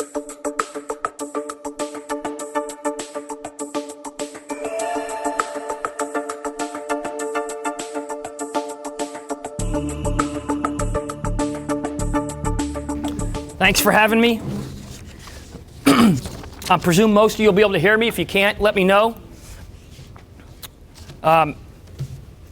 Thanks for having me. I presume most of you will be able to hear me. If you can't, let me know.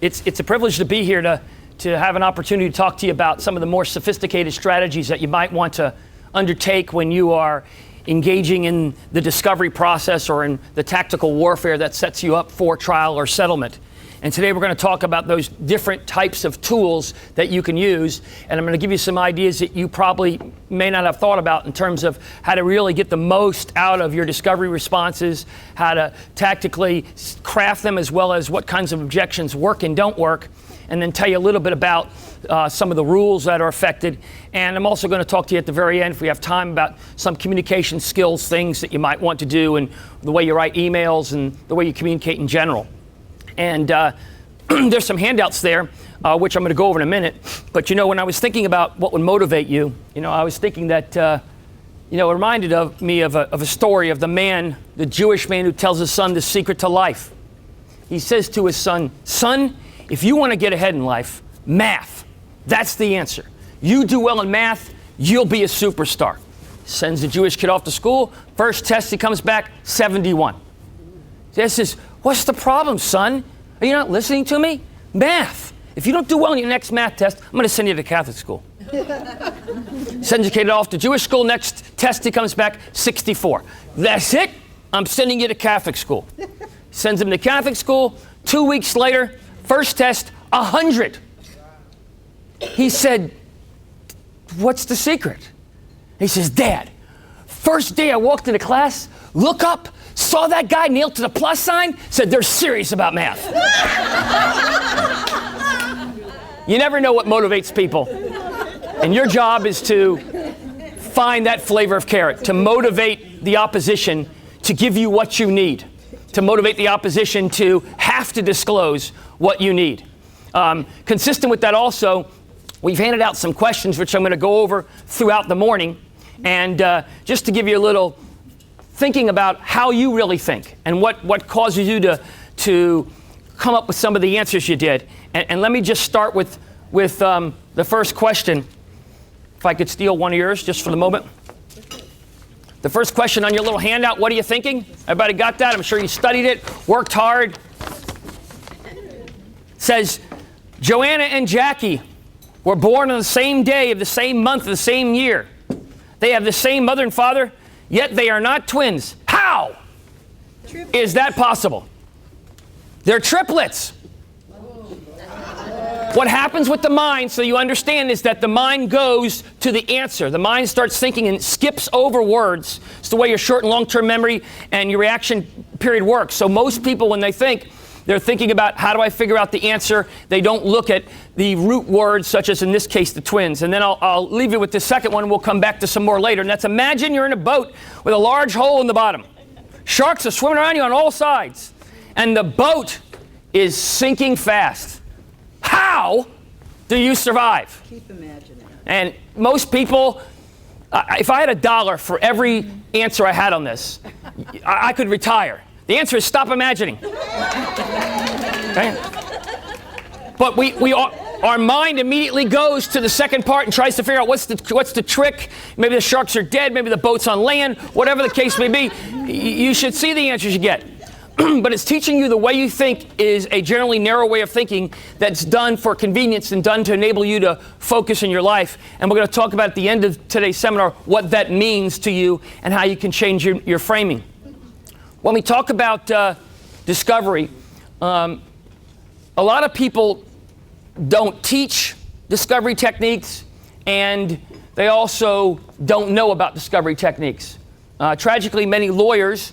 It's a privilege to be here to have an opportunity to talk to you about some of the more sophisticated strategies that you might want to undertake when you are engaging in the discovery process or in the tactical warfare that sets you up for trial or settlement. And today we're going to talk about those different types of tools that you can use. And I'm going to give you some ideas that you probably may not have thought about in terms of how to really get the most out of your discovery responses, how to tactically craft them, as well as what kinds of objections work and don't work. And then tell you a little bit about some of the rules that are affected. And I'm also going to talk to you at the very end, if we have time, about some communication skills, things that you might want to do, and the way you write emails and the way you communicate in general. And there's some handouts there, which I'm going to go over in a minute. But, when I was thinking about what would motivate you, I was thinking that, it reminded me of a story of the Jewish man who tells his son the secret to life. He says to his son, "Son, if you want to get ahead in life, math, that's the answer. You do well in math, you'll be a superstar." Sends the Jewish kid off to school. First test, he comes back 71. Dad says, "What's the problem, son? Are you not listening to me? Math. If you don't do well in your next math test, I'm going to send you to Catholic school." Sends the kid off to Jewish school. Next test, he comes back 64. "That's it. I'm sending you to Catholic school." Sends him to Catholic school. 2 weeks later, first test, 100. He said, "What's the secret?" He says, "Dad, first day I walked into class, look up, saw that guy nailed to the plus sign, said they're serious about math." You never know what motivates people. And your job is to find that flavor of carrot, to motivate the opposition to give you what you need, to motivate the opposition to have to disclose what you need. Consistent with that also, we've handed out some questions which I'm going to go over throughout the morning. And just to give you a little thinking about how you really think and what causes you to come up with some of the answers you did. And let me just start with the first question. If I could steal one of yours just for the moment. The first question on your little handout, what are you thinking? Everybody got that? I'm sure you studied it, worked hard. It says, Joanna and Jackie were born on the same day of the same month of the same year. They have the same mother and father, yet they are not twins. How is that possible? They're triplets. What happens with the mind, so you understand, is that the mind goes to the answer. The mind starts thinking and skips over words. It's the way your short and long-term memory and your reaction period works. So most people, when they think, they're thinking about, how do I figure out the answer? They don't look at the root words, such as in this case, the twins. And then I'll leave you with the second one. We'll come back to some more later. And that's, imagine you're in a boat with a large hole in the bottom. Sharks are swimming around you on all sides. And the boat is sinking fast. How do you survive? Keep imagining. And most people, if I had $1 for every answer I had on this, I could retire. The answer is stop imagining. Okay? But our mind immediately goes to the second part and tries to figure out what's the trick. Maybe the sharks are dead. Maybe the boat's on land. Whatever the case may be, you should see the answers you get. But it's teaching you the way you think is a generally narrow way of thinking that's done for convenience and done to enable you to focus in your life. And we're going to talk about at the end of today's seminar what that means to you and how you can change your framing. When we talk about discovery, a lot of people don't teach discovery techniques, and they also don't know about discovery techniques. Tragically, many lawyers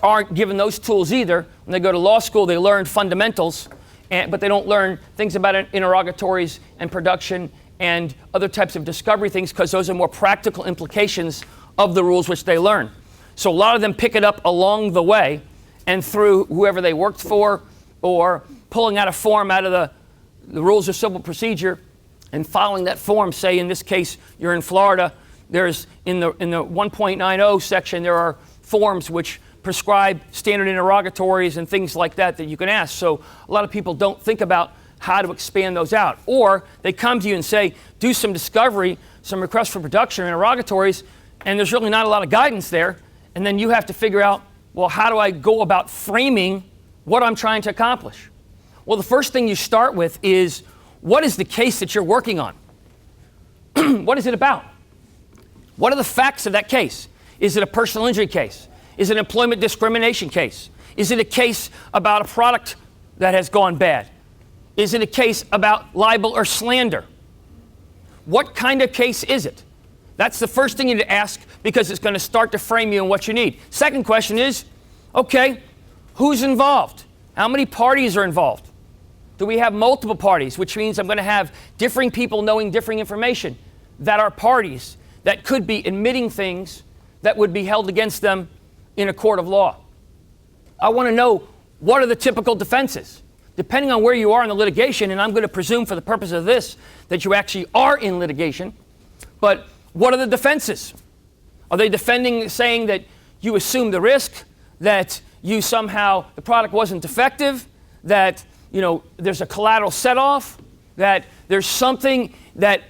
aren't given those tools either. When they go to law school, they learn fundamentals, but they don't learn things about interrogatories and production and other types of discovery things, because those are more practical implications of the rules which they learn. So a lot of them pick it up along the way and through whoever they worked for, or pulling out a form out of the rules of civil procedure and following that form. Say in this case, you're in Florida, There's in the 1.90 section, there are forms which prescribe standard interrogatories and things like that you can ask. So a lot of people don't think about how to expand those out. Or they come to you and say, do some discovery, some requests for production or interrogatories, and there's really not a lot of guidance there. And then you have to figure out, well, how do I go about framing what I'm trying to accomplish? Well, the first thing you start with is, what is the case that you're working on? What is it about? What are the facts of that case? Is it a personal injury case? Is it an employment discrimination case? Is it a case about a product that has gone bad? Is it a case about libel or slander? What kind of case is it? That's the first thing you need to ask, because it's going to start to frame you in what you need. Second question is, okay, who's involved? How many parties are involved? Do we have multiple parties, which means I'm going to have differing people knowing differing information that are parties that could be admitting things that would be held against them in a court of law. I want to know, what are the typical defenses? Depending on where you are in the litigation, and I'm going to presume for the purpose of this that you actually are in litigation, but what are the defenses? Are they defending, saying that you assume the risk, that you somehow, the product wasn't defective, that there's a collateral set-off, that there's something that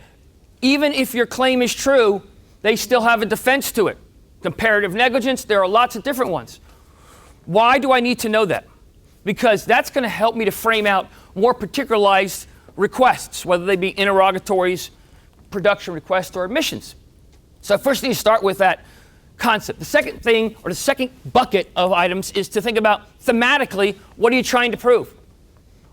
even if your claim is true, they still have a defense to it? Comparative negligence, there are lots of different ones. Why do I need to know that? Because that's going to help me to frame out more particularized requests, whether they be interrogatories, production requests, or admissions. So first thing you start with that concept. The second thing, or the second bucket of items, is to think about thematically, what are you trying to prove?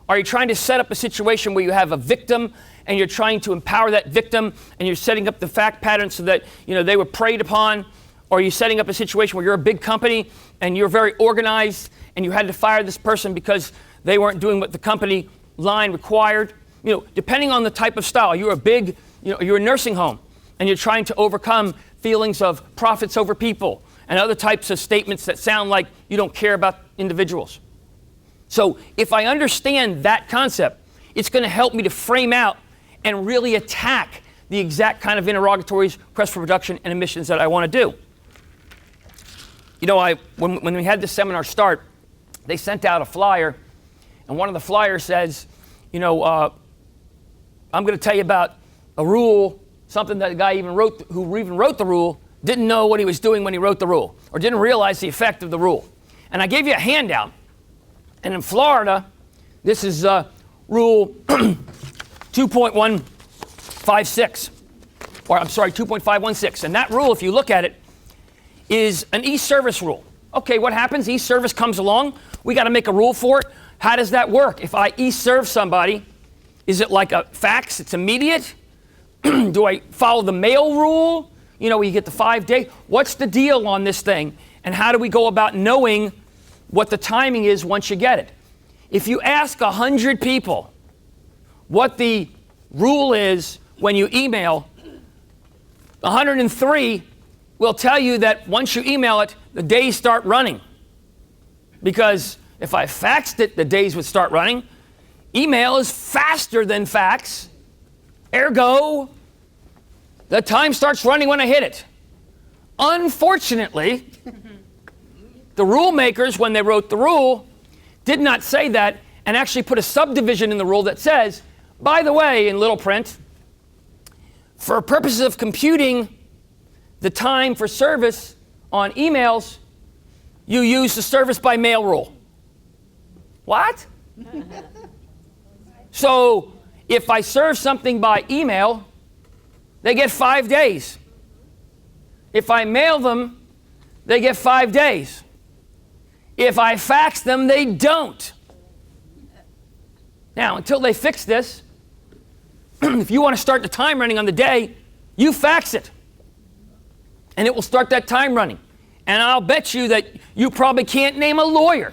Are you trying to set up a situation where you have a victim and you're trying to empower that victim and you're setting up the fact pattern so that they were preyed upon? Or are you setting up a situation where you're a big company and you're very organized and you had to fire this person because they weren't doing what the company line required? Depending on the type of style, you're a big, you're a nursing home and you're trying to overcome feelings of profits over people and other types of statements that sound like you don't care about individuals. So if I understand that concept, it's going to help me to frame out and really attack the exact kind of interrogatories, requests for production, and admissions that I want to do. When we had this seminar start, they sent out a flyer, and one of the flyers says, I'm going to tell you about a rule, something that the guy who even wrote the rule didn't know what he was doing when he wrote the rule, or didn't realize the effect of the rule. And I gave you a handout, and in Florida, this is Rule 2.156, or I'm sorry, 2.516. And that rule, if you look at it, is an e-service rule. Okay, what happens? E-service comes along. We got to make a rule for it. How does that work? If I e-serve somebody, is it like a fax? It's immediate? Do I follow the mail rule? Where you get the 5-day? What's the deal on this thing? And how do we go about knowing what the timing is once you get it? If you ask 100 people what the rule is when you email, 103 will tell you that once you email it, the days start running. Because if I faxed it, the days would start running. Email is faster than fax. Ergo, the time starts running when I hit it. Unfortunately, the rule makers, when they wrote the rule, did not say that and actually put a subdivision in the rule that says, by the way, in little print, for purposes of computing the time for service on emails, you use the service by mail rule. What? So if I serve something by email, they get 5 days. If I mail them, they get 5 days. If I fax them, they don't. Now, until they fix this, if you want to start the time running on the day, you fax it. And it will start that time running. And I'll bet you that you probably can't name a lawyer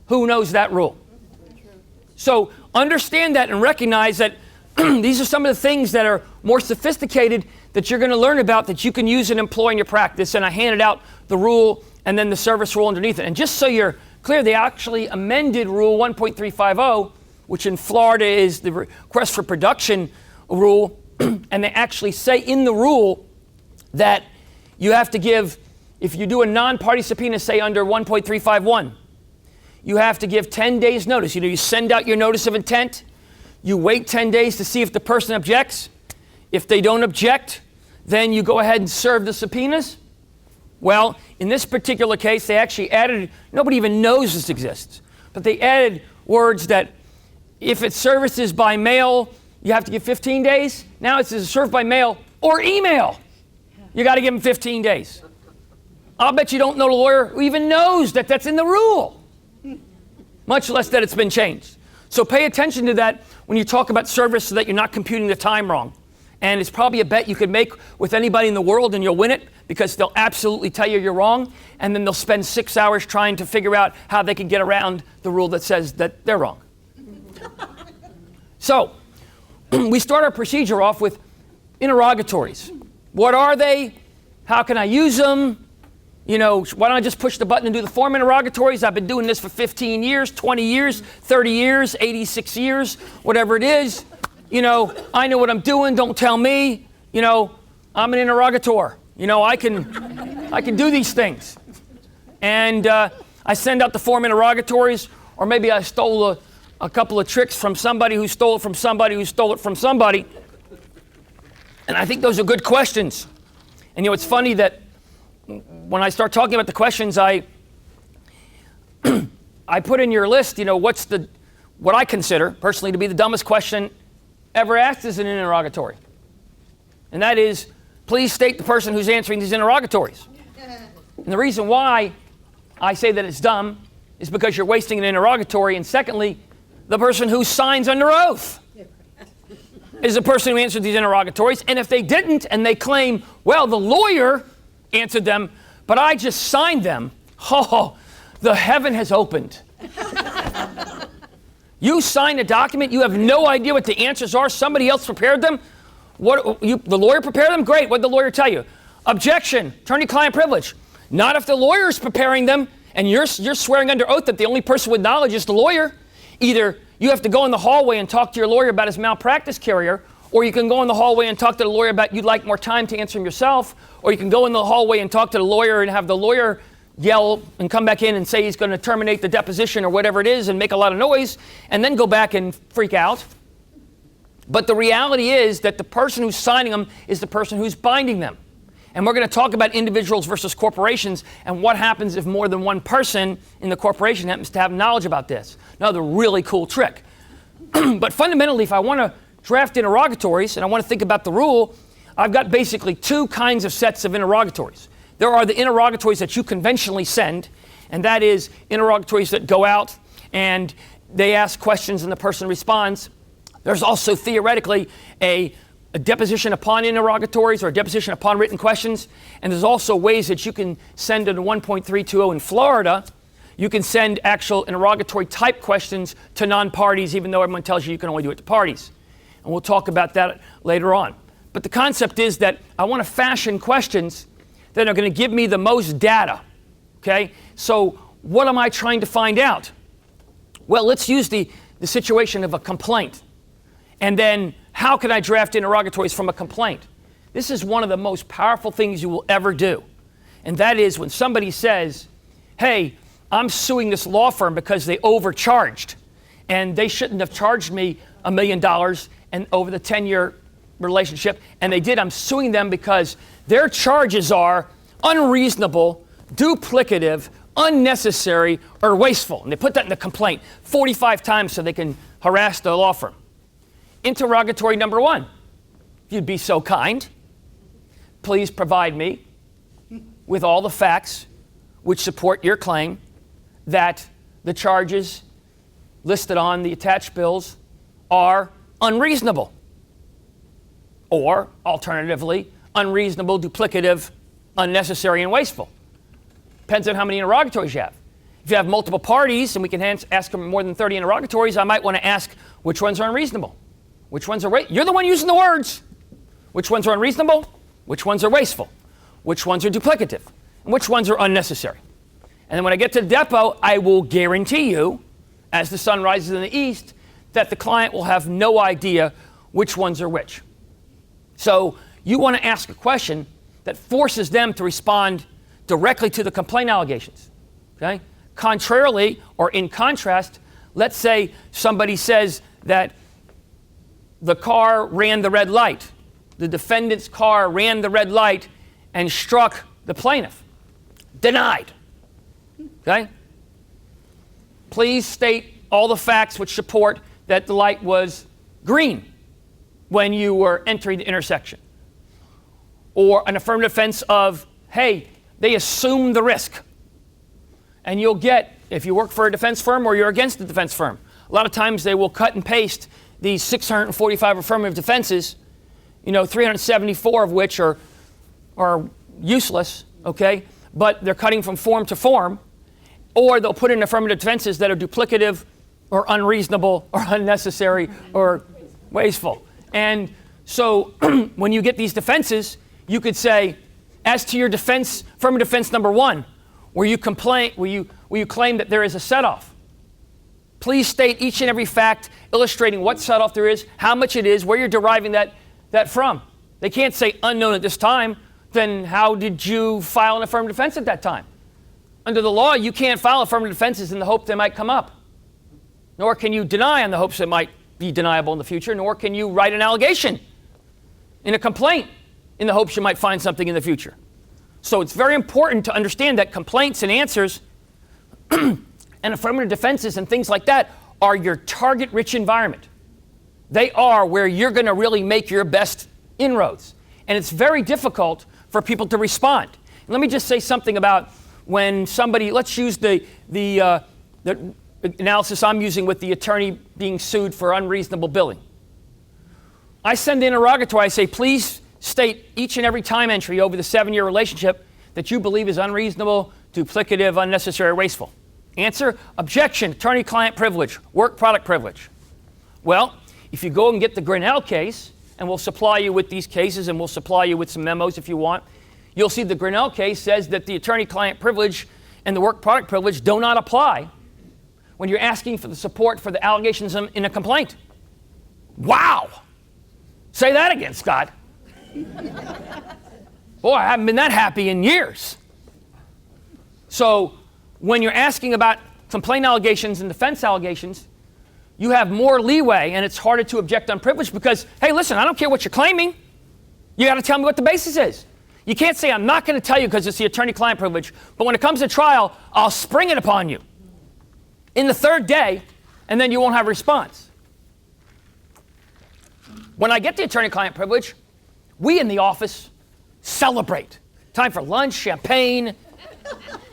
who knows that rule. So understand that and recognize that these are some of the things that are more sophisticated that you're going to learn about that you can use and employ in your practice. And I handed out the rule and then the service rule underneath it. And just so you're clear, they actually amended Rule 1.350, which in Florida is the request for production rule. And they actually say in the rule that you have to give, if you do a non-party subpoena, say under 1.351, you have to give 10 days notice. You send out your notice of intent, you wait 10 days to see if the person objects. If they don't object, then you go ahead and serve the subpoenas. Well, in this particular case, they actually added, nobody even knows this exists, but they added words that if it's services by mail, you have to give 15 days. Now it's served by mail or email. You got to give them 15 days. I'll bet you don't know the lawyer who even knows that that's in the rule, much less that it's been changed. So pay attention to that when you talk about service so that you're not computing the time wrong. And it's probably a bet you could make with anybody in the world and you'll win it because they'll absolutely tell you you're wrong. And then they'll spend 6 hours trying to figure out how they can get around the rule that says that they're wrong. So we start our procedure off with interrogatories. What are they? How can I use them? Why don't I just push the button and do the form interrogatories? I've been doing this for 15 years, 20 years, 30 years, 86 years, whatever it is. I know what I'm doing. Don't tell me. I'm an interrogator. I can do these things. And I send out the form interrogatories, or maybe I stole a couple of tricks from somebody who stole it from somebody who stole it from somebody. And I think those are good questions. And it's funny that when I start talking about the questions, I put in your list, what I consider personally to be the dumbest question ever asked as an interrogatory. And that is, please state the person who's answering these interrogatories. And the reason why I say that it's dumb is because you're wasting an interrogatory. And secondly, the person who signs under oath is the person who answered these interrogatories. And if they didn't and they claim, well, the lawyer answered them, but I just signed them, the heaven has opened. You sign a document, you have no idea what the answers are, somebody else prepared them. The lawyer prepared them? Great. What did the lawyer tell you? Objection, attorney-client privilege. Not if the lawyer's preparing them and you're swearing under oath that the only person with knowledge is the lawyer. Either you have to go in the hallway and talk to your lawyer about his malpractice carrier, or you can go in the hallway and talk to the lawyer about you'd like more time to answer them yourself, or you can go in the hallway and talk to the lawyer and have the lawyer yell and come back in and say he's going to terminate the deposition or whatever it is and make a lot of noise and then go back and freak out. But the reality is that the person who's signing them is the person who's binding them. And we're going to talk about individuals versus corporations and what happens if more than one person in the corporation happens to have knowledge about this. Another really cool trick. But fundamentally, if I want to draft interrogatories and I want to think about the rule, I've got basically two kinds of sets of interrogatories. There are the interrogatories that you conventionally send, and that is interrogatories that go out and they ask questions and the person responds. There's also theoretically a deposition upon interrogatories or a deposition upon written questions, and there's also ways that you can send in 1.320 in Florida. You can send actual interrogatory type questions to non-parties, even though everyone tells you can only do it to parties. And we'll talk about that later on. But the concept is that I want to fashion questions that are going to give me the most data, okay? So what am I trying to find out? Well, let's use the situation of a complaint. And then how can I draft interrogatories from a complaint? This is one of the most powerful things you will ever do. And that is when somebody says, hey, I'm suing this law firm because they overcharged and they shouldn't have charged me $1 million and over the 10-year relationship, and they did. I'm suing them because their charges are unreasonable, duplicative, unnecessary, or wasteful. And they put that in the complaint 45 times so they can harass the law firm. Interrogatory number one, if you'd be so kind, please provide me with all the facts which support your claim that the charges listed on the attached bills are unreasonable. Or, alternatively, unreasonable, duplicative, unnecessary, and wasteful. Depends on how many interrogatories you have. If you have multiple parties and we can ask them more than 30 interrogatories, I might want to ask which ones are unreasonable. Which ones are You're the one using the words. Which ones are unreasonable? Which ones are wasteful? Which ones are duplicative? And which ones are unnecessary? And then when I get to the depot, I will guarantee you, as the sun rises in the east, that the client will have no idea which ones are which. So you want to ask a question that forces them to respond directly to the complaint allegations. Okay? Contrarily, or in contrast, let's say somebody says that the car ran the red light. The defendant's car ran the red light and struck the plaintiff. Denied. Okay? Please state all the facts which support that the light was green when you were entering the intersection. Or an affirmative defense of, hey, they assumed the risk. And you'll get, if you work for a defense firm or you're against a defense firm, a lot of times they will cut and paste these 645 affirmative defenses, 374 of which are useless, okay? But they're cutting from form to form, or they'll put in affirmative defenses that are duplicative or unreasonable or unnecessary or wasteful. And so when you get these defenses, you could say, as to your defense, affirmative defense number one, where you claim that there is a setoff. Please state each and every fact illustrating what setoff there is, how much it is, where you're deriving that from. They can't say unknown at this time. Then how did you file an affirmative defense at that time? Under the law, you can't file affirmative defenses in the hope they might come up. Nor can you deny in the hopes it might be deniable in the future, nor can you write an allegation in a complaint in the hopes you might find something in the future. So it's very important to understand that complaints and answers and affirmative defenses and things like that are your target-rich environment. They are where you're going to really make your best inroads. And it's very difficult for people to respond. And let me just say something about when somebody, let's use the analysis I'm using with the attorney being sued for unreasonable billing. I send the interrogatory, I say, please state each and every time entry over the 7-year relationship that you believe is unreasonable, duplicative, unnecessary, wasteful. Answer, objection, attorney-client privilege, work product privilege. Well, if you go and get the Grinnell case, and we'll supply you with these cases and we'll supply you with some memos if you want, you'll see the Grinnell case says that the attorney-client privilege and the work product privilege do not apply when you're asking for the support for the allegations in a complaint. Wow! Say that again, Scott. Boy, I haven't been that happy in years. So when you're asking about complaint allegations and defense allegations, you have more leeway and it's harder to object on privilege because, hey, listen, I don't care what you're claiming. You got to tell me what the basis is. You can't say, I'm not going to tell you because it's the attorney-client privilege, but when it comes to trial, I'll spring it upon you in the third day, and then you won't have a response. When I get the attorney-client privilege, we in the office celebrate. Time for lunch, champagne,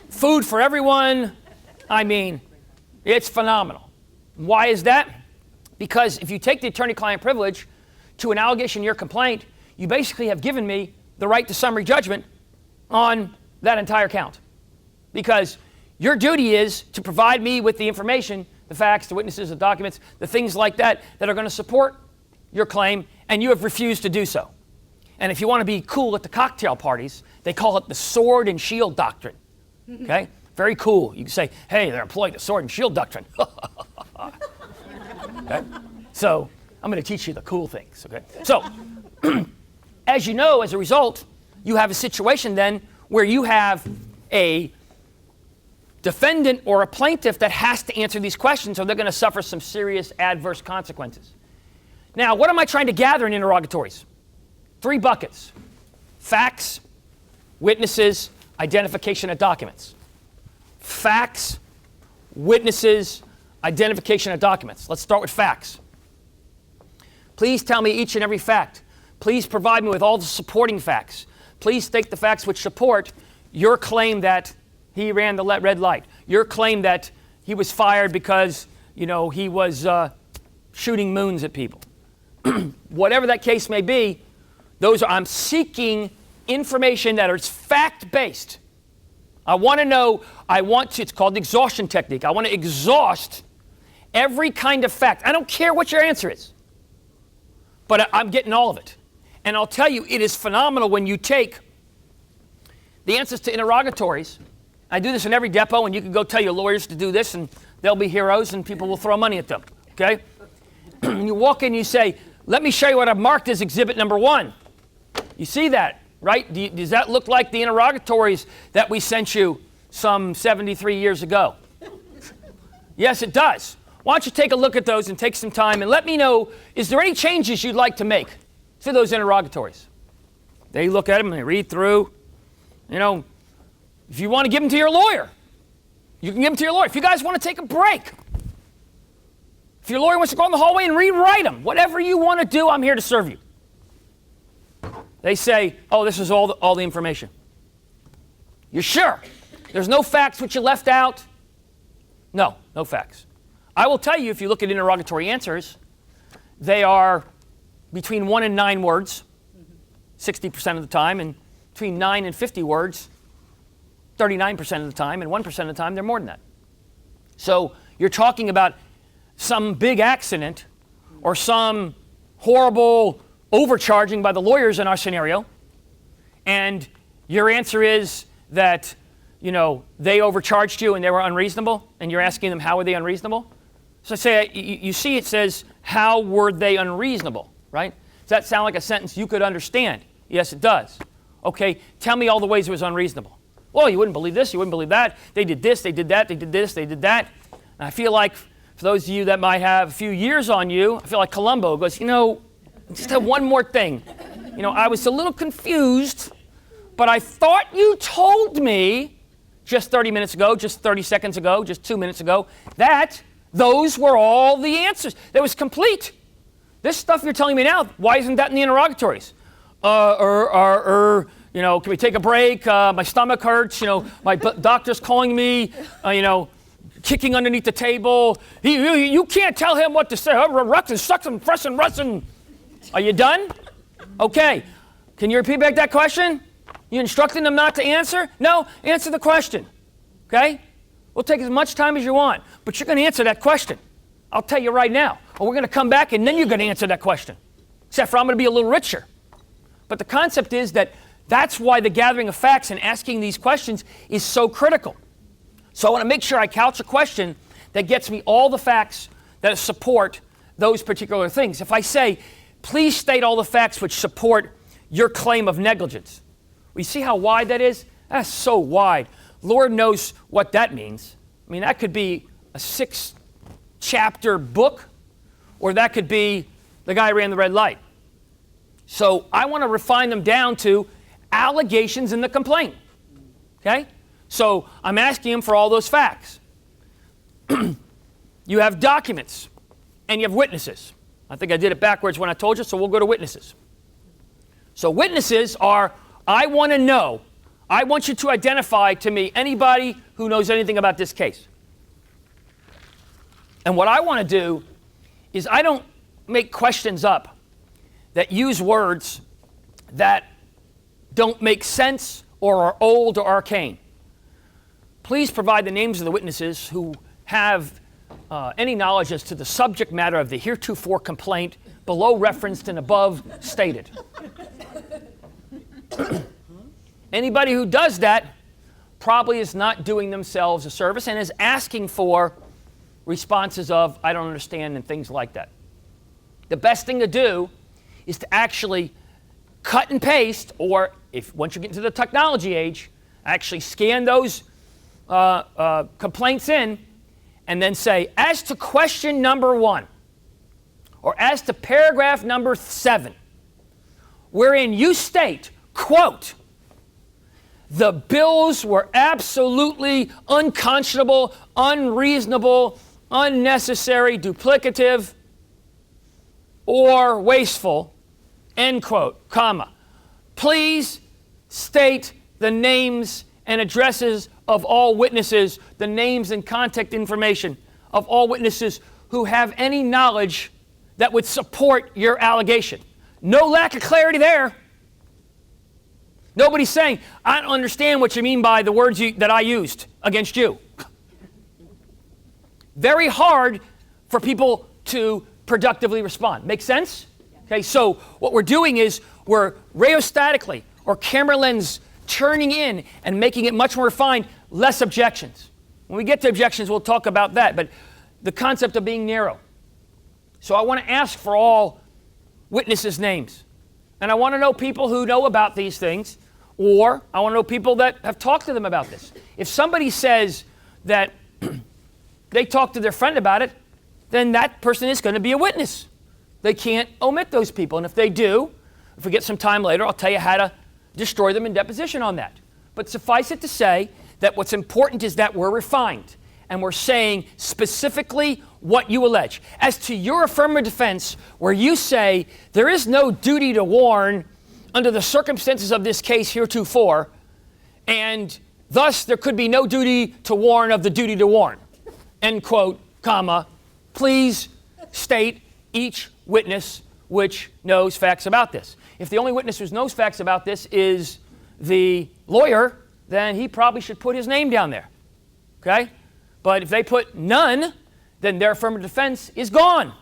food for everyone. I mean, it's phenomenal. Why is that? Because if you take the attorney-client privilege to an allegation in your complaint, you basically have given me the right to summary judgment on that entire count. Because your duty is to provide me with the information, the facts, the witnesses, the documents, the things like that that are going to support your claim, and you have refused to do so. And if you want to be cool at the cocktail parties, they call it the sword and shield doctrine. Okay? Very cool. You can say, hey, they're employing the sword and shield doctrine. Okay? So I'm going to teach you the cool things. Okay? So as you know, as a result, you have a situation then where you have a defendant or a plaintiff that has to answer these questions or they're going to suffer some serious adverse consequences. Now, what am I trying to gather in interrogatories? 3 buckets: facts, witnesses, identification of documents. Facts, witnesses, identification of documents. Let's start with facts. Please tell me each and every fact. Please provide me with all the supporting facts. Please state the facts which support your claim that he ran the red light. Your claim that he was fired because, he was shooting moons at people. Whatever that case may be, I'm seeking information that is fact-based. I want to know, it's called the exhaustion technique. I want to exhaust every kind of fact. I don't care what your answer is, but I'm getting all of it. And I'll tell you, it is phenomenal when you take the answers to interrogatories. I do this in every depot, and you can go tell your lawyers to do this, and they'll be heroes, and people will throw money at them, okay? You walk in, you say, let me show you what I've marked as exhibit number 1. You see that? right? Does that look like the interrogatories that we sent you some 73 years ago? Yes, it does. Why don't you take a look at those and take some time and let me know, is there any changes you'd like to make to those interrogatories? They look at them and they read through. You know, if you want to give them to your lawyer, you can give them to your lawyer. If you guys want to take a break, if your lawyer wants to go in the hallway and rewrite them, whatever you want to do, I'm here to serve you. They say, oh, this is all the information. You're sure? There's no facts which you left out? No facts. I will tell you, if you look at interrogatory answers, they are between 1 and 9 words, 60% of the time, and between 9 and 50 words, 39% of the time, and 1% of the time, they're more than that. So you're talking about some big accident or some horrible overcharging by the lawyers in our scenario, and your answer is that, you know, they overcharged you and they were unreasonable, and you're asking them how were they unreasonable? So I say, you see it says, how were they unreasonable, right? Does that sound like a sentence you could understand? Yes, it does. Okay, tell me all the ways it was unreasonable. Well, you wouldn't believe this, you wouldn't believe that. They did this, they did that, they did this, they did that. And I feel like, for those of you that might have a few years on you, I feel like Columbo goes, you know, just have one more thing. You know, I was a little confused, but I thought you told me just 30 minutes ago, just 30 seconds ago, just 2 minutes ago, that those were all the answers. That was complete. This stuff you're telling me now, why isn't that in the interrogatories? You know, can we take a break? My stomach hurts. You know, my doctor's calling me. You know, kicking underneath the table. You can't tell him what to say. Are you done? Okay. Can you repeat back that question? You instructing them not to answer? No, answer the question. Okay? We'll take as much time as you want, but you're going to answer that question. I'll tell you right now. Or we're going to come back and then you're going to answer that question. Except for I'm going to be a little richer. But the concept is that that's why the gathering of facts and asking these questions is so critical. So I want to make sure I couch a question that gets me all the facts that support those particular things. If I say, please state all the facts which support your claim of negligence. Well, you see how wide that is? That's so wide. Lord knows what that means. I mean, that could be a 6-chapter book, or that could be the guy who ran the red light. So I want to refine them down to allegations in the complaint. Okay? So I'm asking him for all those facts. You have documents and you have witnesses. I think I did it backwards when I told you, so we'll go to witnesses. So witnesses are, I want to know, I want you to identify to me anybody who knows anything about this case. And what I want to do is I don't make questions up that use words that don't make sense or are old or arcane. Please provide the names of the witnesses who have any knowledge as to the subject matter of the heretofore complaint below referenced and above stated. Anybody who does that probably is not doing themselves a service and is asking for responses of, I don't understand, and things like that. The best thing to do is to actually cut and paste, or if once you get into the technology age, actually scan those complaints in and then say, as to question number 1, or as to paragraph number 7, wherein you state, quote, the bills were absolutely unconscionable, unreasonable, unnecessary, duplicative, or wasteful, end quote, comma. Please state the names and addresses of all witnesses, the names and contact information of all witnesses who have any knowledge that would support your allegation. No lack of clarity there. Nobody's saying, I don't understand what you mean by the words that I used against you. Very hard for people to productively respond. Make sense? Okay, so what we're doing is we're rheostatically or camera lens turning in and making it much more refined, less objections. When we get to objections, we'll talk about that, but the concept of being narrow. So I want to ask for all witnesses' names. And I want to know people who know about these things, or I want to know people that have talked to them about this. If somebody says that they talked to their friend about it, then that person is going to be a witness. They can't omit those people. And if they do, if we get some time later, I'll tell you how to destroy them in deposition on that. But suffice it to say that what's important is that we're refined and we're saying specifically what you allege. As to your affirmative defense, where you say there is no duty to warn under the circumstances of this case heretofore, and thus there could be no duty to warn of the duty to warn, end quote, comma, please state each witness which knows facts about this. If the only witness who knows facts about this is the lawyer, then he probably should put his name down there, okay? But if they put none, then their affirmative defense is gone.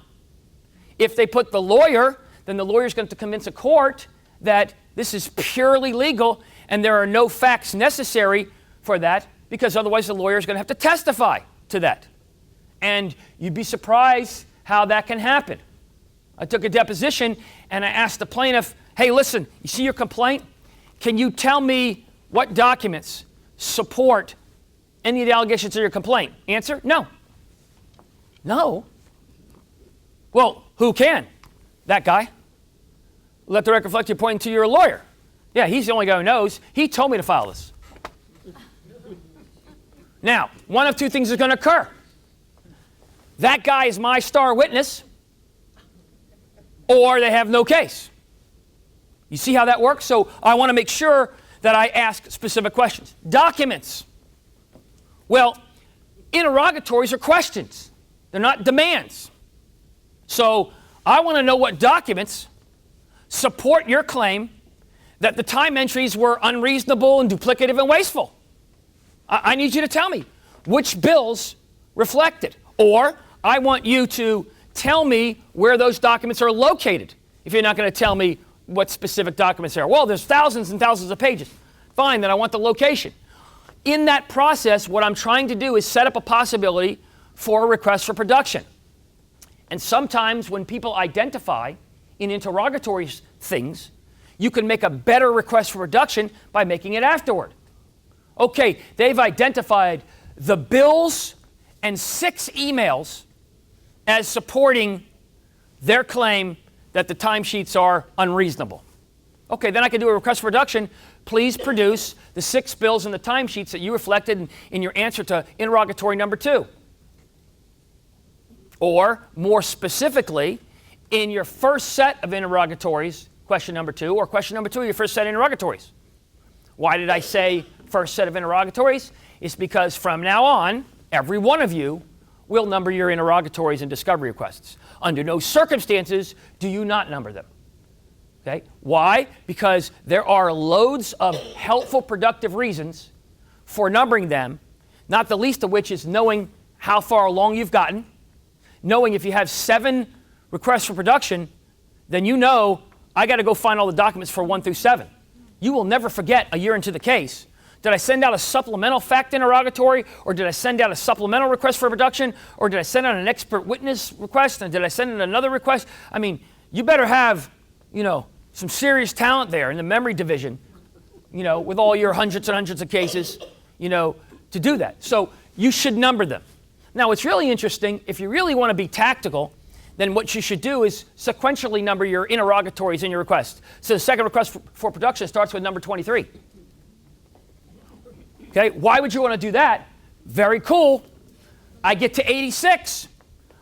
If they put the lawyer, then the lawyer's going to convince a court that this is purely legal and there are no facts necessary for that, because otherwise the lawyer is going to have to testify to that. And you'd be surprised how that can happen. I took a deposition and I asked the plaintiff, hey, listen, you see your complaint? Can you tell me what documents support any of the allegations of your complaint? Answer, no. No? Well, who can? That guy. Let the record reflect you're pointing to your lawyer. Yeah, he's the only guy who knows. He told me to file this. Now, one of two things is going to occur. That guy is my star witness, or they have no case. You see how that works? So I want to make sure that I ask specific questions. Documents. Well, interrogatories are questions. They're not demands. So I want to know what documents support your claim that the time entries were unreasonable and duplicative and wasteful. I need you to tell me which bills reflect it. Or I want you to tell me where those documents are located if you're not going to tell me what specific documents there are. Well, there's thousands and thousands of pages. Fine, then I want the location. In that process, what I'm trying to do is set up a possibility for a request for production. And sometimes when people identify in interrogatories things, you can make a better request for production by making it afterward. Okay, they've identified the bills and 6 emails as supporting their claim that the timesheets are unreasonable. Okay, then I can do a request for production. Please produce the 6 bills and the timesheets that you reflected in your answer to interrogatory number 2. Or, more specifically, in your first set of interrogatories, question number 2, or question number 2 of your first set of interrogatories. Why did I say first set of interrogatories? It's because from now on, every one of you will number your interrogatories and discovery requests. Under no circumstances do you not number them. Okay? Why? Because there are loads of helpful, productive reasons for numbering them, not the least of which is knowing how far along you've gotten, knowing if you have 7 requests for production, then you know I got to go find all the documents for 1 through 7. You will never forget a year into the case. Did I send out a supplemental fact interrogatory, or did I send out a supplemental request for production, or did I send out an expert witness request, and did I send in another request? I mean, you better have, some serious talent there in the memory division, with all your hundreds and hundreds of cases, to do that. So you should number them. Now, what's really interesting, if you really want to be tactical, then what you should do is sequentially number your interrogatories in your request. So the second request for production starts with number 23. Okay, why would you want to do that? Very cool. I get to 86.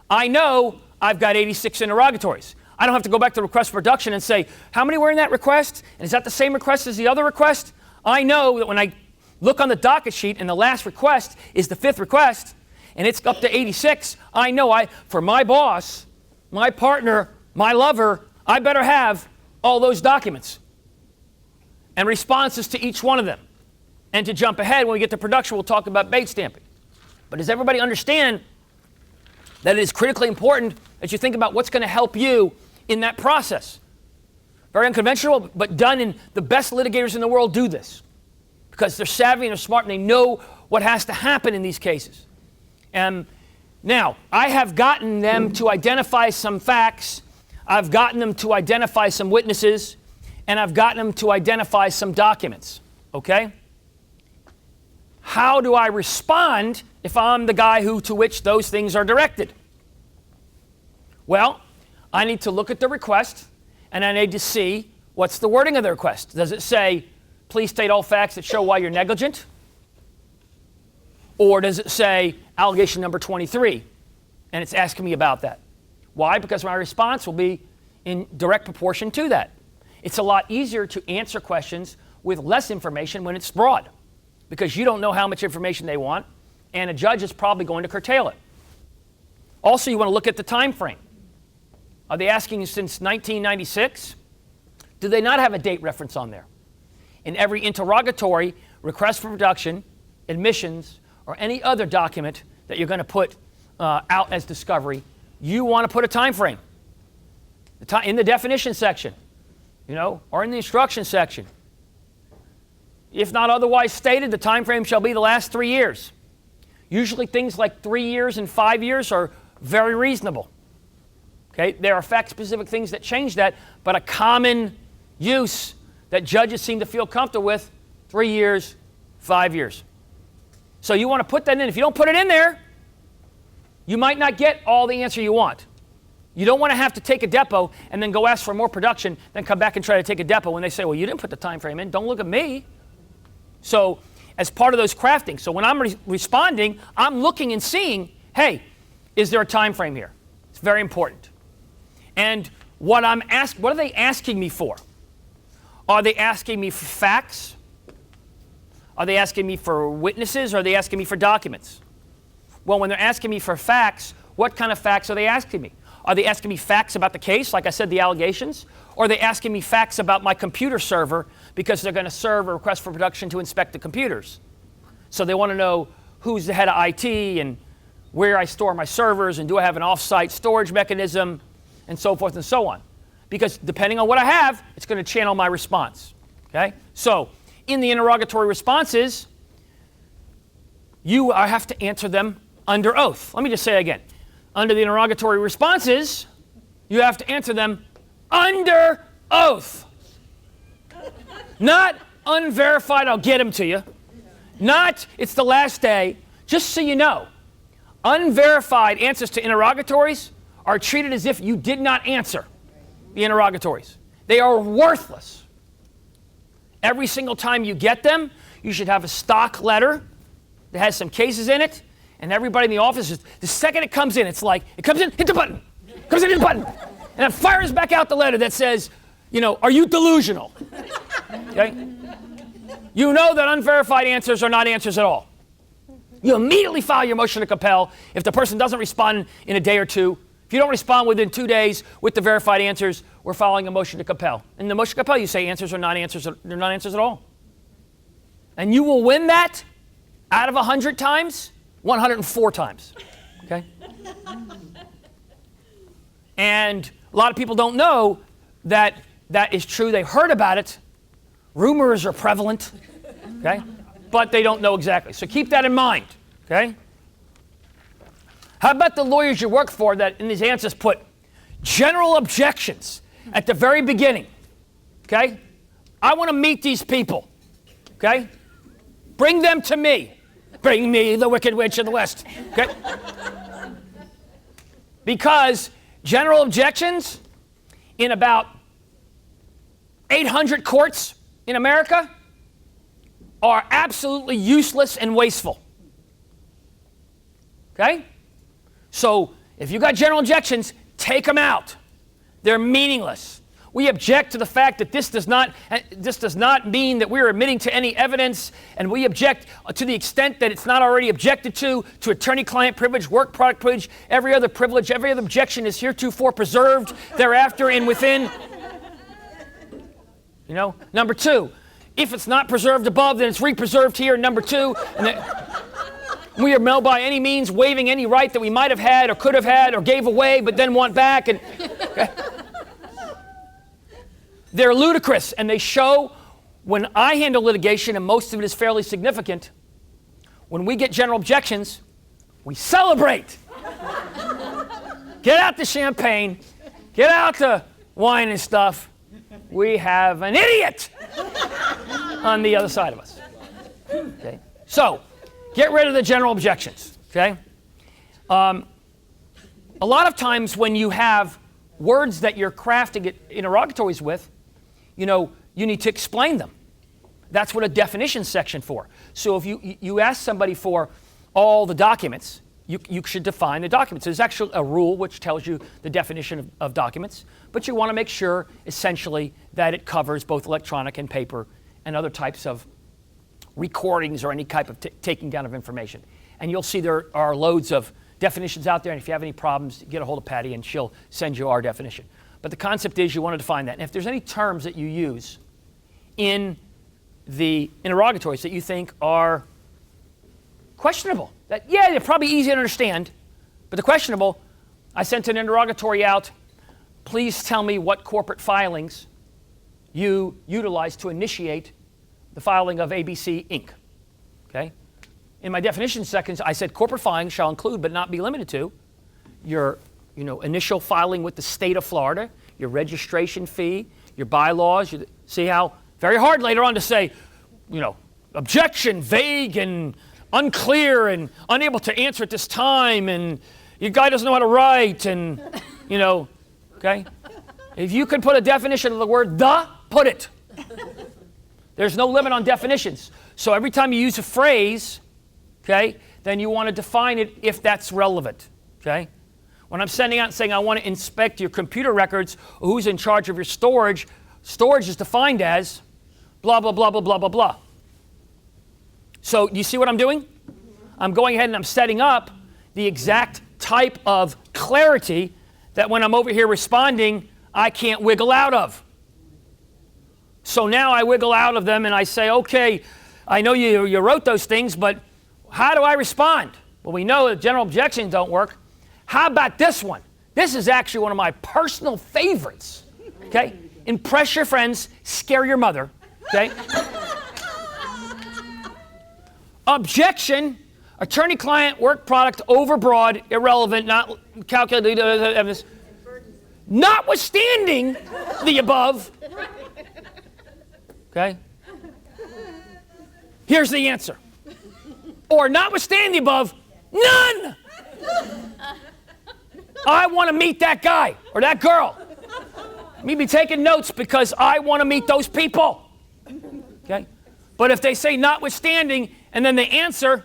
I know I've got 86 interrogatories. I don't have to go back to request for production and say, how many were in that request? And is that the same request as the other request? I know that when I look on the docket sheet and the last request is the 5th request, and it's up to 86, I know for my boss, my partner, my lover, I better have all those documents and responses to each one of them. And to jump ahead, when we get to production, we'll talk about bait stamping. But does everybody understand that it is critically important that you think about what's going to help you in that process? Very unconventional, but done in the best litigators in the world do this. Because they're savvy and they're smart and they know what has to happen in these cases. Now, I have gotten them to identify some facts. I've gotten them to identify some witnesses. and I've gotten them to identify some documents, okay? How do I respond if I'm the guy to which those things are directed? Well, I need to look at the request, and I need to see what's the wording of the request. Does it say, please state all facts that show why you're negligent? Or does it say, allegation number 23, and it's asking me about that? Why? Because my response will be in direct proportion to that. It's a lot easier to answer questions with less information when it's broad, because you don't know how much information they want, and a judge is probably going to curtail it. Also, you want to look at the time frame. Are they asking since 1996? Do they not have a date reference on there? In every interrogatory, request for production, admissions, or any other document that you're going to put out as discovery, you want to put a time frame. In the definition section, or in the instruction section. If not otherwise stated, the time frame shall be the last 3 years. Usually things like 3 years and 5 years are very reasonable. Okay? There are fact-specific things that change that, but a common use that judges seem to feel comfortable with, 3 years, 5 years. So you want to put that in. If you don't put it in there, you might not get all the answer you want. You don't want to have to take a depo and then go ask for more production, then come back and try to take a depo when they say, well, you didn't put the time frame in. Don't look at me. So as part of those crafting, so when I'm responding, I'm looking and seeing, hey, is there a time frame here? It's very important. And what are they asking me for? Are they asking me for facts? Are they asking me for witnesses? Or are they asking me for documents? Well, when they're asking me for facts, what kind of facts are they asking me? Are they asking me facts about the case, like I said, the allegations? Or are they asking me facts about my computer server because they're going to serve a request for production to inspect the computers? So they want to know who's the head of IT and where I store my servers and do I have an off-site storage mechanism and so forth and so on. Because depending on what I have, it's going to channel my response. Okay? So in the interrogatory responses, you have to answer them under oath. Let me just say again. Under the interrogatory responses, you have to answer them under oath. Not unverified, I'll get them to you. Not, it's the last day. Just so you know, unverified answers to interrogatories are treated as if you did not answer the interrogatories. They are worthless. Every single time you get them, you should have a stock letter that has some cases in it, and everybody in the office, the second it comes in, it's like, it comes in, hit the button. Comes in, hit the button. And it fires back out the letter that says, are you delusional? Okay? You know that unverified answers are not answers at all. You immediately file your motion to compel if the person doesn't respond in a day or two. If you don't respond within 2 days with the verified answers, we're filing a motion to compel. In the motion to compel, you say answers are not answers, they're not answers at all. And you will win that out of 100 times, 104 times. Okay? And a lot of people don't know that that is true. They heard about it. Rumors are prevalent. Okay? But they don't know exactly. So keep that in mind. Okay? How about the lawyers you work for that in these answers put general objections at the very beginning? Okay? I want to meet these people. Okay? Bring them to me. Bring me the Wicked Witch of the West. Okay? Because general objections in about 800 courts in America are absolutely useless and wasteful. Okay? So if you've got general objections, take them out. They're meaningless. We object to the fact that this does not mean that we're admitting to any evidence, and we object to the extent that it's not already objected to attorney-client privilege, work product privilege, every other privilege, every other objection is heretofore preserved thereafter and within. Number two, if it's not preserved above, then it's re-preserved here. Number two, we are no by any means waiving any right that we might have had or could have had or gave away but then want back. Okay. They're ludicrous, and they show when I handle litigation, and most of it is fairly significant, when we get general objections, we celebrate. Get out the champagne, get out the wine and stuff, we have an idiot on the other side of us. Okay? So, get rid of the general objections. Okay? A lot of times when you have words that you're crafting interrogatories with, you need to explain them. That's what a definition section for. So if you ask somebody for all the documents, you should define the documents. There's actually a rule which tells you the definition of documents, but you want to make sure, essentially, that it covers both electronic and paper and other types of recordings or any type of taking down of information. And you'll see there are loads of definitions out there, and if you have any problems, get a hold of Patty and she'll send you our definition. But the concept is you want to define that. And if there's any terms that you use in the interrogatories that you think are questionable, that, they're probably easy to understand, but they're questionable, I sent an interrogatory out, please tell me what corporate filings you utilize to initiate the filing of ABC Inc. Okay? In my definition seconds, I said corporate filings shall include but not be limited to your initial filing with the state of Florida, your registration fee, your bylaws. See how very hard later on to say, objection, vague and unclear and unable to answer at this time, and your guy doesn't know how to write, and, okay? If you can put a definition of the word the, put it. There's no limit on definitions. So every time you use a phrase, okay, then you want to define it if that's relevant, okay? When I'm sending out and saying I want to inspect your computer records, or who's in charge of your storage, storage is defined as blah, blah, blah, blah, blah, blah, blah. So you see what I'm doing? I'm going ahead and I'm setting up the exact type of clarity that when I'm over here responding, I can't wiggle out of. So now I wiggle out of them and I say, okay, I know you wrote those things, but how do I respond? Well, we know that general objections don't work. How about this one? This is actually one of my personal favorites, okay? Impress your friends, scare your mother, okay? Objection, attorney-client work product overbroad, irrelevant, not calculated evidence. Notwithstanding the above, okay? Here's the answer. Or notwithstanding the above, none. I want to meet that guy or that girl. Me be taking notes because I want to meet those people. Okay? But if they say notwithstanding and then they answer,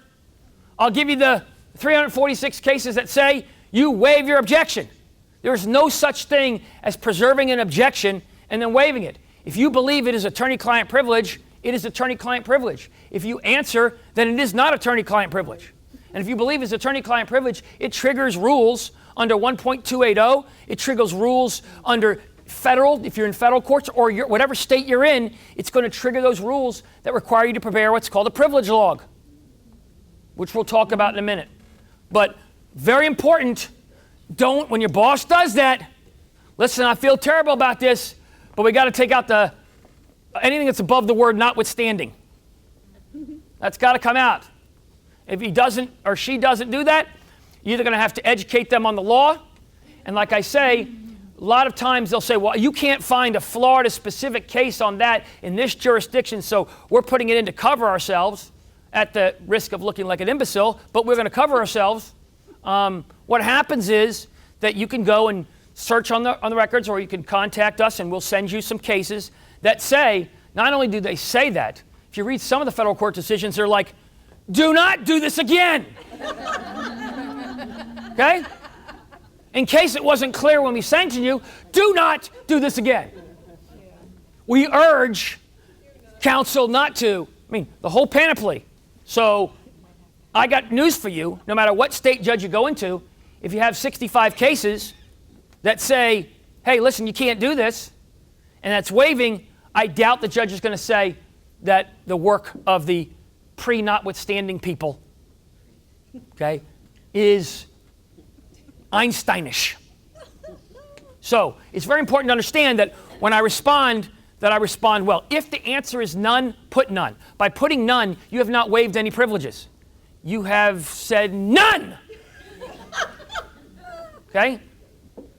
I'll give you the 346 cases that say you waive your objection. There's no such thing as preserving an objection and then waiving it. If you believe it is attorney-client privilege, it is attorney-client privilege. If you answer, then it is not attorney-client privilege. And if you believe it's attorney-client privilege, it triggers rules under 1.280. It triggers rules under federal, if you're in federal courts or whatever state you're in, it's going to trigger those rules that require you to prepare what's called a privilege log, which we'll talk about in a minute. But very important, don't, when your boss does that, listen, I feel terrible about this, but we got to take out anything that's above the word notwithstanding. That's got to come out. If he doesn't or she doesn't do that, you're either going to have to educate them on the law. And like I say, a lot of times they'll say, well, you can't find a Florida-specific case on that in this jurisdiction, so we're putting it in to cover ourselves at the risk of looking like an imbecile, but we're going to cover ourselves. What happens is that you can go and search on the records, or you can contact us and we'll send you some cases that say, not only do they say that, if you read some of the federal court decisions, they're like, do not do this again. Okay? In case it wasn't clear when we sanctioned you, do not do this again. We urge counsel not to, the whole panoply. So I got news for you. No matter what state judge you go into, if you have 65 cases that say, hey, listen, you can't do this, and that's waiving, I doubt the judge is going to say that the work of the pre-notwithstanding people, okay, is Einsteinish. So it's very important to understand that when I respond, that I respond well. If the answer is none, put none. By putting none, you have not waived any privileges. You have said none. Okay?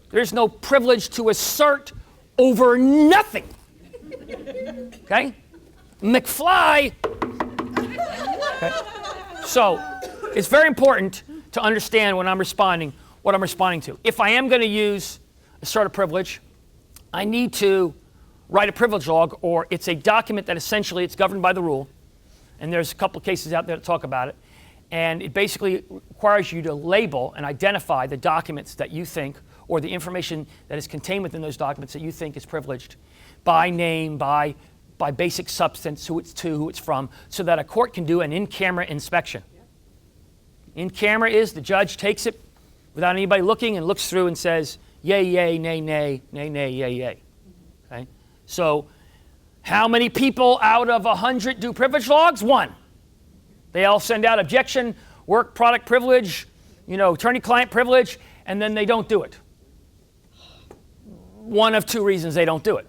There's no privilege to assert over nothing. Okay? McFly. Okay? So it's very important to understand when I'm responding what I'm responding to. If I am going to use assert a privilege, I need to write a privilege log, or it's a document that essentially it's governed by the rule. And there's a couple of cases out there that talk about it. And it basically requires you to label and identify the documents that you think, or the information that is contained within those documents that you think is privileged, by name, by basic substance, who it's to, who it's from, so that a court can do an in-camera inspection. In-camera is the judge takes it without anybody looking and looks through and says, yay, yay, nay, nay, nay, nay, yay, yay. Okay? So how many people out of 100 do privilege logs? 1. They all send out objection, work product privilege, attorney-client privilege, and then they don't do it. One of 2 reasons they don't do it.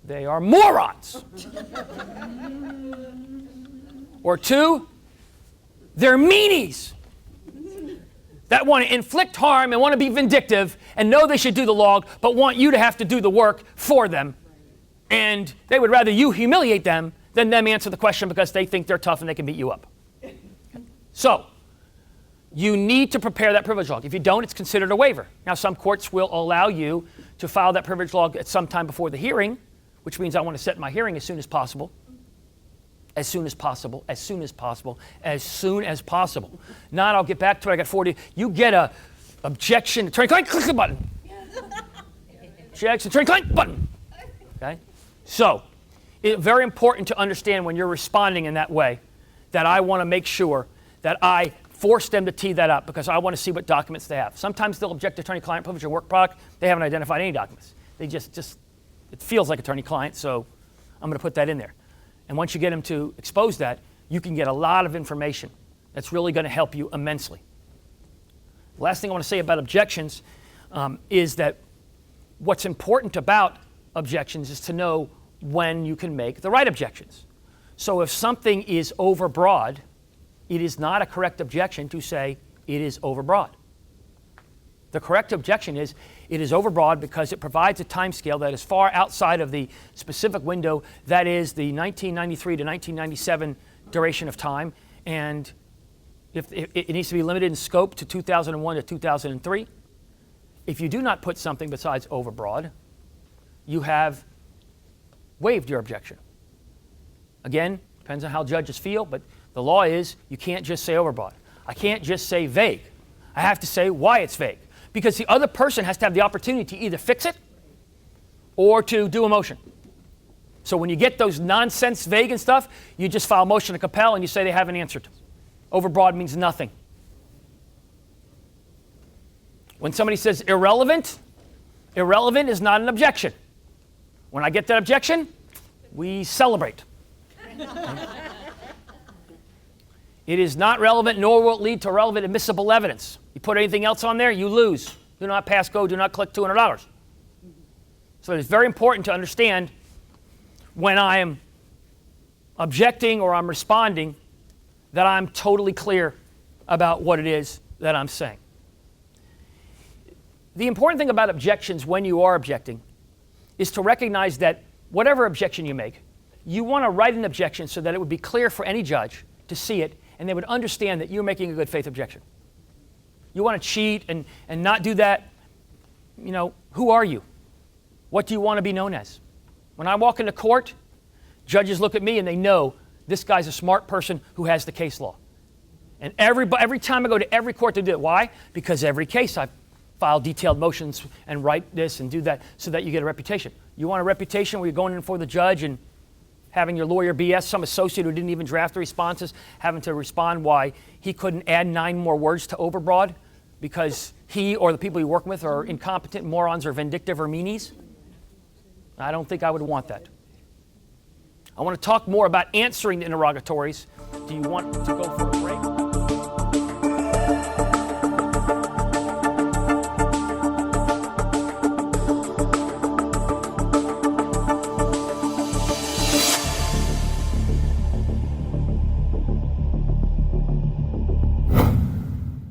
They are morons. Or 2, they're meanies that want to inflict harm and want to be vindictive and know they should do the log, but want you to have to do the work for them. And they would rather you humiliate them than them answer the question because they think they're tough and they can beat you up. So, you need to prepare that privilege log. If you don't, it's considered a waiver. Now, some courts will allow you to file that privilege log at some time before the hearing, which means I want to set my hearing as soon as possible. As soon as possible, as soon as possible, as soon as possible. Not I'll get back to it, I got 40. You get a objection, attorney-client, click the button. Objection, attorney-client, button. Okay? So, it's very important to understand when you're responding in that way that I want to make sure that I force them to tee that up because I want to see what documents they have. Sometimes they'll object to attorney-client privilege or work product. They haven't identified any documents. They just it feels like attorney-client, so I'm going to put that in there. And once you get them to expose that, you can get a lot of information that's really going to help you immensely. The last thing I want to say about objections is that what's important about objections is to know when you can make the right objections. So if something is overbroad, it is not a correct objection to say it is overbroad. The correct objection is it is overbroad because it provides a timescale that is far outside of the specific window that is the 1993 to 1997 duration of time, and if it needs to be limited in scope to 2001 to 2003. If you do not put something besides overbroad, you have waived your objection. Again, depends on how judges feel, but the law is you can't just say overbroad. I can't just say vague. I have to say why it's vague. Because the other person has to have the opportunity to either fix it or to do a motion. So when you get those nonsense vague and stuff, you just file a motion to compel and you say they haven't answered. Overbroad means nothing. When somebody says irrelevant, irrelevant is not an objection. When I get that objection, we celebrate. It is not relevant, nor will it lead to relevant admissible evidence. You put anything else on there, you lose. Do not pass go, do not collect $200. So it's very important to understand when I am objecting or I'm responding that I'm totally clear about what it is that I'm saying. The important thing about objections when you are objecting is to recognize that whatever objection you make, you want to write an objection so that it would be clear for any judge to see it and they would understand that you're making a good faith objection. You want to cheat and not do that, who are you? What do you want to be known as? When I walk into court, judges look at me and they know this guy's a smart person who has the case law. And every time I go to every court to do it. Why? Because every case I file detailed motions and write this and do that so that you get a reputation. You want a reputation where you're going in before the judge and having your lawyer BS some associate who didn't even draft the responses, having to respond why he couldn't add 9 more words to overbroad because he or the people you work with are incompetent morons or vindictive or meanies? I don't think I would want that. I want to talk more about answering the interrogatories. Do you want to go for it?